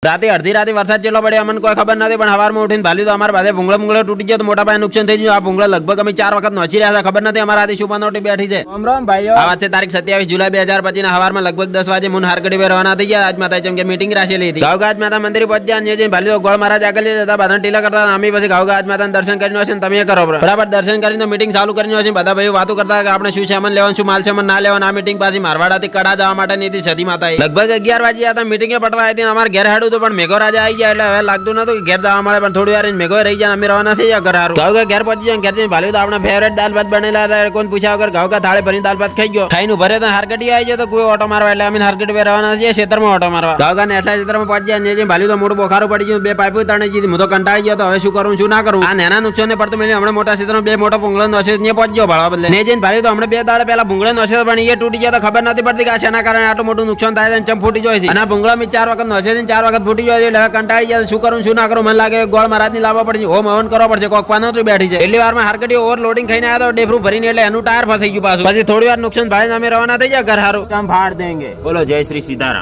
રાતે અડધી રાતે વરસાદ ચેટલો પડ્યો અમને કોઈ ખબર નથી, પણ સવારમાં ઉઠીને ભાલ્યું તો અમારા પાસે ભૂંગળો તૂટી ગયો તો મોટા પાયે નુકસાન થઈ ગયું. આ ભૂંગળો લગભગ અમે 4 વખત નોચી રહ્યા હતા, ખબર નથી અમારા આથી શું બનાવટી બેઠી છે. આ વાત છે તારીખ 27 જુલાઈ 2025 ના સવારમાં લગભગ 10 વાગે મુન હારકડી પર રવાના થઈ ગયા. આજ માતા ચમકે મીટિંગ રાખેલી હતી. ગાવગાજ માતા મંદિર પહોંચ્યા અને જે ભાલ્યું ગોળ મહારાજ આગળ જતા બધા ટીલા કરતા અમે પછી ગાવગાજ માતાના દર્શન કરીને હશે તમે કરો બરાબર. દર્શન કરીને મીટિંગ ચાલુ કરીને હશે બધા ભાઈઓ વાતો કરતા કે આપણે શું સામાન લેવાનું, શું માલ સામાન ના લેવાનું. આ મીટિંગ પાછી મારવાડાથી કડા જવા માટે નીતિ સદી માતા લગભગ 11 વાગ્યા હતા. મીટિંગે પટવા હતી અમારે ઘેર હાડું તો પણ મેઘો રાજા આવી ગયા એટલે હવે લાગતું નતું કે ઘેર જવા મળે, પણ થોડી વાર મેઘો રહી જાય અમે રવાના થઈ ગયા ઘર હારું. ઘેર પહોંચી જાય. ઘેર જઈને ભાલ્યું તો આપણે ફેવરેટ દાલ ભાત બનેલા હતા. કોઈ પૂછ્યા વગર ઘઉં થાળે ભરીને દાલ ભાત ખાઈ ગયો. ખાઈને ભરે તો હારકટી આવી જાય તો કોઈ ઓટો મારવા એટલે અમે હારકટી પર રવાના છીએ ક્ષેત્રમાં ઓટો મારવા. ઘઉં એટલા ક્ષેત્રમાં પહોંચી જાય. ભાલ્યું તો મોટું બોખારું પડી ગયું. 2 પાઇપો તણી દીધી. હું તો કંટાળી ગયો તો હવે શું કરું શું ના કરું. આ નાના નુકસાન ને પડતું મળ્યું. હમણાં મોટા ક્ષેત્રમાં 2 મોટા ભૂંગળો નોશે ને પહોંચ્યો ભાળવા બદલે ને જઈને ભાલ્યું તો હમણાં 2 દાડા પહેલા ભૂંગળો નોશે પણ એ તૂટી ગયા તો ખબર નથી પડતી કે આ શેના કારણે આટલું મોટું નુકસાન થાય છે. ચમ ફૂટી જાય છે અને આ ભૂંગળા મેં 4 વખત નોશે ને 4 વખત ફૂટી જાય એટલે હવે કંટાળી જાય શું કરું શું ના કરું. મને લાગે ગોળ મહારાજ ની લાવવા પડશે, હોમ હવન કરવા પડશે. કોક પાનોતરી બેઠી છે. એટલી વારમાં હારકડી ઓવરલોડિંગ ખાઈને આવ્યા તો ડેફરું ભરીને એટલે એનું ટાયર ફસાઈ ગયું પાછું. પછી થોડી વાર નુકસાન ભાળીને અમે રવાના થઈ ગયા ઘર હારું. फाड़ देंगे। બોલો જય શ્રી સીતારામ.